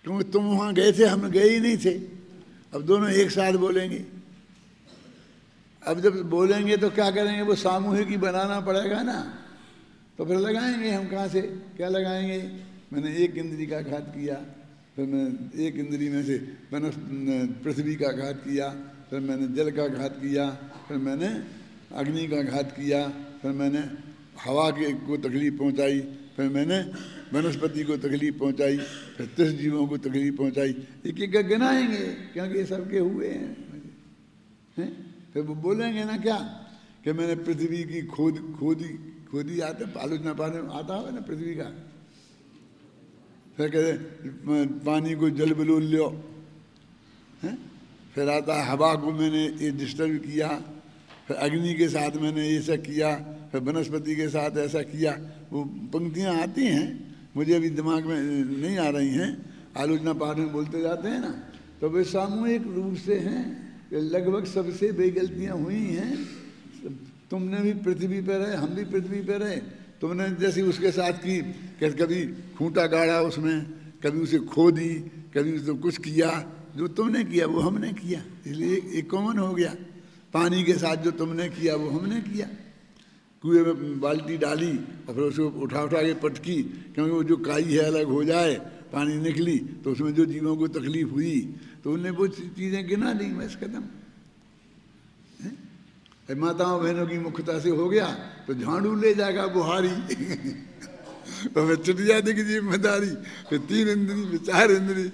क्योंकि तुम वहाँ गए थे हम गए ही नहीं थे। अब दोनों एक साथ बोलेंगे, अब जब बोलेंगे तो क्या करेंगे, वो सामूहिक ही बनाना पड़ेगा ना। तो फिर लगाएंगे हम कहाँ से, क्या लगाएंगे। मैंने एक इंद्री का घात किया, फिर मैंने एक इंद्री में से मैंने पृथ्वी का घात किया, फिर मैंने जल का घात किया, फिर मैंने अग्नि का घात किया, फिर मैंने हवा को तकलीफ पहुँचाई, फिर मैंने वनस्पति को तकलीफ पहुँचाई, फिर 30 जीवों को तकलीफ पहुँचाई। एक एक गिनाएंगे क्योंकि ये सबके हुए हैं। फिर वो बोलेंगे ना क्या कि मैंने पृथ्वी की खोदी आते आलोचना पाने में आता है ना पृथ्वी का। फिर कहते पानी को जल बलूल लो, फिर आता है हवा को मैंने ये डिस्टर्ब किया, फिर अग्नि के साथ मैंने ये सब किया, फिर वनस्पति के साथ ऐसा किया। वो पंक्तियाँ आती हैं, मुझे अभी दिमाग में नहीं आ रही हैं, आलोचना पाठ में बोलते जाते हैं ना। तो वे सामूहिक रूप से हैं, लगभग सबसे वे गलतियाँ हुई हैं। तुमने भी पृथ्वी पर रहे, हम भी पृथ्वी पर रहे। तुमने जैसे उसके साथ की, कभी खूंटा गाड़ा उसमें, कभी उसे खोदी, कभी उसको कुछ किया, जो तुमने किया वो हमने किया, इसलिए एक कॉमन हो गया। पानी के साथ जो तुमने किया वो हमने किया। कुएं में बाल्टी डाली और फिर उसको उठा के पटकी, क्योंकि वो जो काई है अलग हो जाए, पानी निकली तो उसमें जो जीवों को तकलीफ हुई तो उनने वो चीज़ें गिना दी, बस खत्म। माताओं बहनों की मुख्यता से हो गया तो झाड़ू ले जाएगा बुहारी तो फिर चिड़िया की जिम्मेदारी, फिर 3 इंद्री, फिर 4 इंद्री,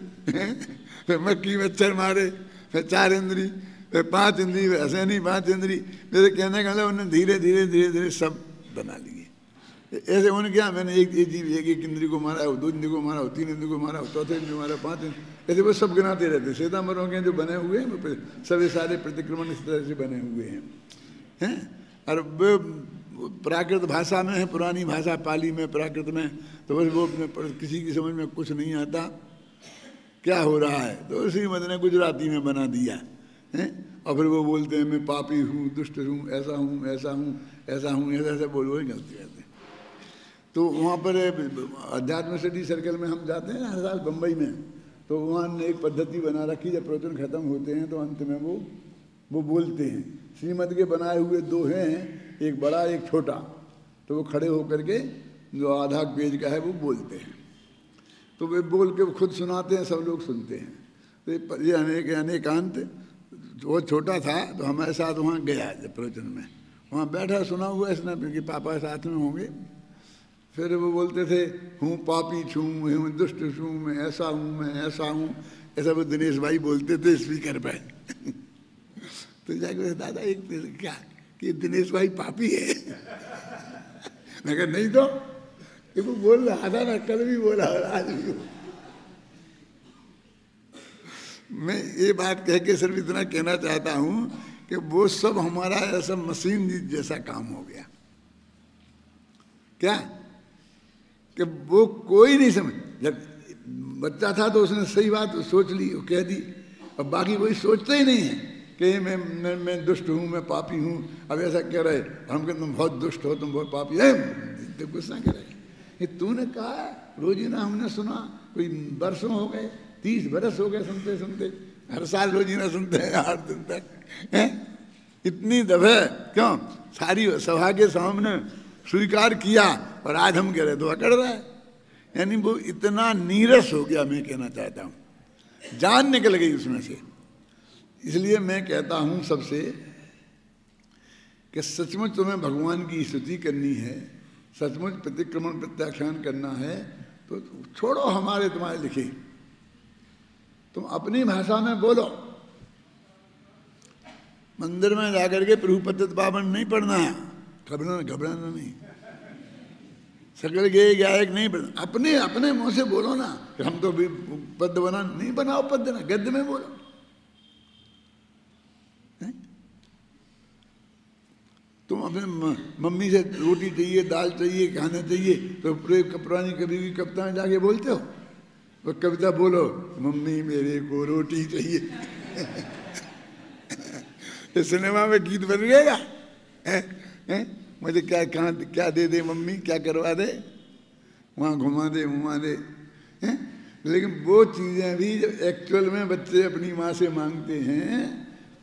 फिर मक्खी मच्छर मारे, फिर 4 इंद्री, फिर 5 इंद्री, ऐसे नहीं 5 इंद्री। मेरे कहने का मतलब उन्होंने धीरे धीरे धीरे धीरे सब बना लिए। ऐसे उन्होंने क्या, मैंने एक इंद्री को मारा, 2 इंद्री को मारा, 3 इंद्री को मारा, 4थे इंद्री को मारा, 5 इंद्री, ऐसे वो सब गिनाते रहते। श्वेतांबरों के जो बने हुए हैं सभी सारे प्रतिक्रमण इस तरह से बने हुए हैं। और वो प्राकृत भाषा में है, पुरानी भाषा पाली में, प्राकृत में, तो बस वो किसी की समझ में कुछ नहीं आता क्या हो रहा है, तो श्रीमद ने गुजराती में बना दिया है। और फिर वो बोलते हैं मैं पापी हूँ, दुष्ट हूँ, ऐसा हूँ, ऐसा हूँ, ऐसा हूँ, ऐसा ऐसा बोल वही गलती करते हैं। तो वहाँ पर अध्यात्म स्टडी सर्कल में हम जाते हैं हर साल बम्बई में, तो वहाँ ने एक पद्धति बना रखी, जब प्रवचन खत्म होते हैं तो अंत में वो बोलते हैं। श्रीमद के बनाए हुए दो हैं, एक बड़ा एक छोटा, तो वो खड़े होकर के जो आधा पेज का है वो बोलते हैं, तो वे बोल के खुद सुनाते हैं, सब लोग सुनते हैं। तो ये अनेकांत, वो छोटा था तो हमारे साथ वहाँ गया जब प्रवचन में, वहाँ बैठा सुना हुआ इसने, क्योंकि पापा साथ में होंगे। फिर वो बोलते थे हूँ पापी छूँ, हूँ दुष्ट छूँ, मैं ऐसा हूँ, मैं ऐसा हूँ, ऐसा वो दिनेश भाई बोलते थे स्पीकर पर। तो जाके दादा एक क्या कि दिनेश भाई पापी है? मैं कहा नहीं तो कि वो बोल रहा था ना, कल भी बोला और आज भी। मैं ये बात कह के सिर्फ इतना कहना चाहता हूँ कि वो सब हमारा ऐसा मशीन जैसा काम हो गया क्या, कि वो कोई नहीं समझ। जब बच्चा था तो उसने सही बात सोच ली, वो कह दी, और बाकी कोई सोचता ही नहीं है कि मैं दुष्ट हूँ, मैं पापी हूँ। अब ऐसा कह रहे, हम कहते तुम बहुत दुष्ट हो, तुम बहुत पापी है, तो गुस्सा करे। ये तूने कहा, रोजीना हमने सुना, कोई बरसों हो गए, 30 बरस हो गए सुनते सुनते, हर साल रोजीना सुनते हैं 8 दिन तक है। इतनी दफे क्यों सारी सभा के सामने स्वीकार किया, और आज हम कह रहे तो अकड़ रहा है। यानी वो इतना नीरस हो गया, मैं कहना चाहता हूँ, जान निकल गई उसमें से। इसलिए मैं कहता हूँ सबसे कि सचमुच तुम्हें भगवान की स्तुति करनी है, सचमुच प्रतिक्रमण प्रत्याख्यान करना है, तो छोड़ो हमारे तुम्हारे लिखे, तुम अपनी भाषा में बोलो। मंदिर में जाकर के प्रभु पतित पावन नहीं पढ़ना है, घबराना नहीं, सकल गे गायक नहीं पढ़ना, अपने मुंह से बोलो ना। हम तो भी पद बना नहीं, बनाओ पद ना, गद्य में बोलो। तुम अपने मम्मी से रोटी चाहिए, दाल चाहिए, खाना चाहिए, तो पुरानी कभी भी कविता में जाके बोलते हो, तो कविता बोलो मम्मी मेरे को रोटी चाहिए। सिनेमा में गीत बन गएगा, मुझे क्या दे दे मम्मी, क्या करवा दे, वहाँ घुमा दे घुमा दे। लेकिन वो चीज़ें भी जब एक्चुअल में बच्चे अपनी माँ से मांगते हैं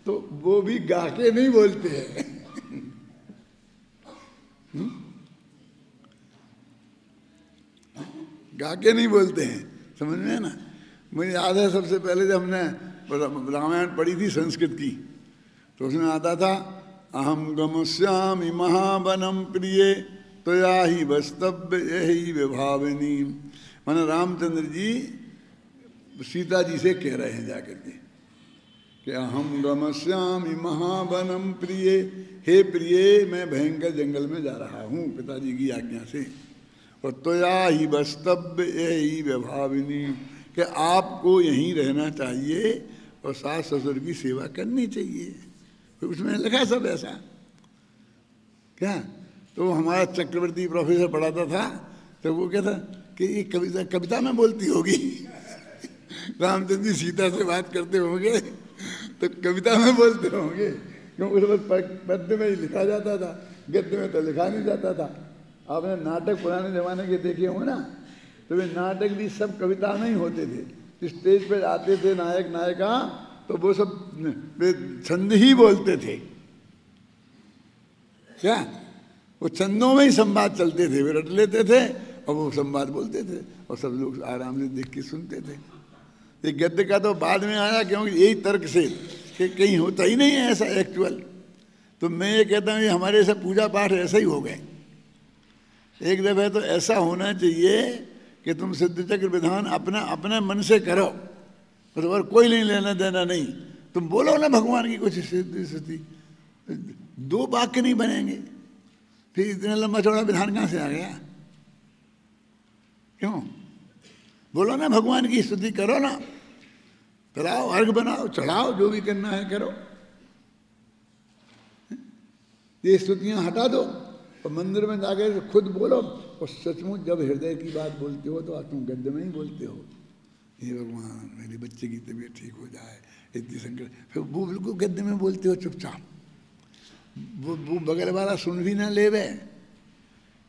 तो वो भी गा के नहीं बोलते हैं। गा के नहीं बोलते हैं, समझ में है ना। मुझे याद है सबसे पहले जब हमने रामायण पढ़ी थी संस्कृत की, तो उसमें आता था अहम गमस्यामि महावनम प्रिय त्वया ही वस्तव्य यही विभावनी। माने रामचंद्र जी सीता जी से कह रहे हैं जाकर के कि अहम गमस्यामि महावनम प्रिय, हे प्रिय मैं भयंकर जंगल में जा रहा हूँ पिताजी की आज्ञा से, और त्वया ही वस्तव्य यही विभाविनी, कि आपको यहीं रहना चाहिए और सास ससुर की सेवा करनी चाहिए। तो उसमें लिखा सब ऐसा क्या। तो हमारा चक्रवर्ती प्रोफेसर पढ़ाता था, तो वो कहता कि ये कविता में बोलती होगी। रामचंद्र जी सीता से बात करते होंगे तो कविता में बोलते होंगे, क्योंकि उस वक्त पद्य में ही लिखा जाता था, गद्य में तो लिखा नहीं जाता था। आपने नाटक पुराने जमाने के देखे होंगे ना, तो वे नाटक भी सब कविता में ही होते थे। स्टेज पर आते थे नायक नायिका, तो वो सब वे छंद ही बोलते थे क्या, वो छंदों में ही संवाद चलते थे, वे रट लेते थे और वो संवाद बोलते थे, और सब लोग आराम से देख के सुनते थे। ये गद्य का तो बाद में आया, क्योंकि यही तर्क से कि कहीं होता ही नहीं है ऐसा एक्चुअल। तो मैं ये कहता हूँ ये हमारे सब पूजा पाठ ऐसा ही हो गए। एक दफे तो ऐसा होना चाहिए कि तुम सिद्ध चक्र विधान अपने मन से करो, और कोई नहीं लेना देना नहीं। तुम बोलो ना भगवान की कुछ स्थिति, 2 वाक्य नहीं बनेंगे, फिर इतना लंबा चौड़ा विधान कहाँ से आ गया। क्यों बोलो ना भगवान की स्तुति करो ना, चलाओ अर्घ बनाओ, चढ़ाओ, जो भी करना है करो। ये स्तुतियाँ हटा दो और मंदिर में जाकर खुद बोलो, और सचमुच जब हृदय की बात बोलते हो तो तुम गद्य में ही बोलते हो, हे भगवान मेरे बच्चे की तबीयत ठीक हो जाए, इतनी संकट, फिर वो बिल्कुल गद्य में बोलते हो चुपचाप, वो बगल वाला सुन भी ना लेवे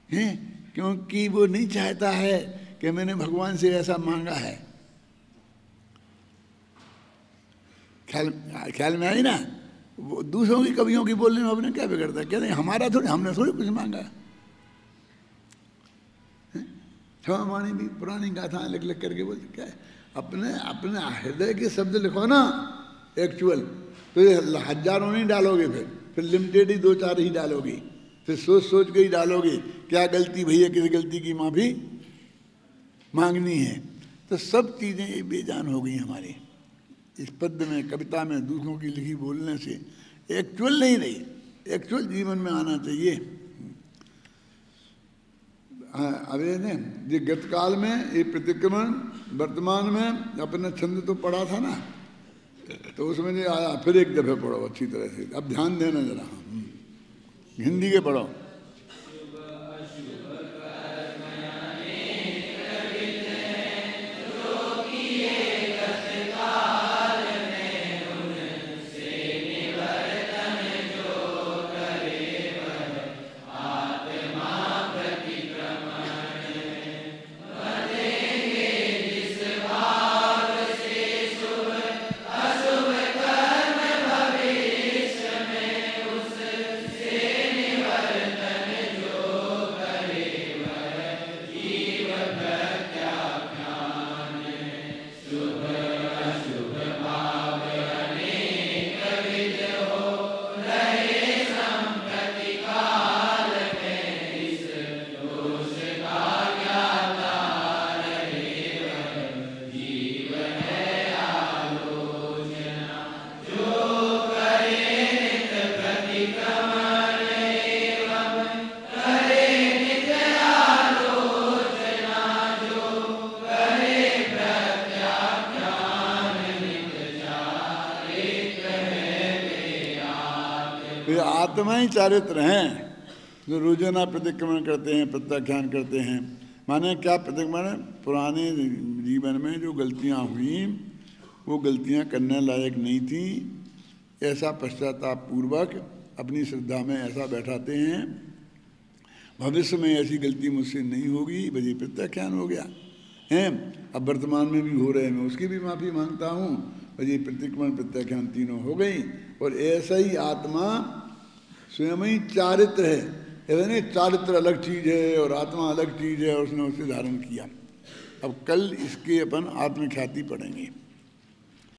हैं, क्योंकि वो नहीं चाहता है कि मैंने भगवान से ऐसा मांगा है। ख्याल में आई ना, वो दूसरों की कवियों की बोलने में अपने क्या बिगड़ता है, कहते हैं हमारा थोड़ी, हमने थोड़ी कुछ मांगा। क्षमा वाणी भी पुरानी गाथाएं लिख लिख करके बोलते क्या है, अपने अपने हृदय के शब्द लिखो ना एक्चुअल, तो ये हजारों नहीं डालोगे, फिर लिमिटेड ही 2-4 ही डालोगे, फिर सोच सोच के ही डालोगे क्या गलती भैया, किस गलती की माफी मांगनी है, तो सब चीजें बेजान हो गई हमारी इस पद्य में, कविता में, दूसरों की लिखी बोलने से एक्चुअल नहीं रही, एक्चुअल जीवन में आना चाहिए। अब ये गतकाल में ये प्रतिक्रमण, वर्तमान में अपना छंद तो पढ़ा था ना, तो उसमें नहीं आया, फिर एक दफे पढ़ो अच्छी तरह से, अब ध्यान देना जरा, हिंदी के पढ़ो। आत्मा ही चारित्र हैं जो रोजाना प्रतिक्रमण करते हैं, प्रत्याख्यान करते हैं। माने क्या प्रतिक्रमण, पुराने जीवन में जो गलतियां हुई वो गलतियां करने लायक नहीं थी, ऐसा पश्चाताप पूर्वक अपनी श्रद्धा में ऐसा बैठाते हैं, भविष्य में ऐसी गलती मुझसे नहीं होगी, बस ये प्रत्याख्यान हो गया है, अब वर्तमान में भी हो रहे हैं, मैं उसकी भी माफ़ी मांगता हूँ, बस ये प्रतिक्रमण प्रत्याख्यान तीनों हो गई। और ऐसा ही आत्मा स्वयं ही चारित्र है, ऐसा नहीं चारित्र अलग चीज़ है और आत्मा अलग चीज़ है और उसने उसे धारण किया। अब कल इसके अपन आत्मख्याति पढ़ेंगे।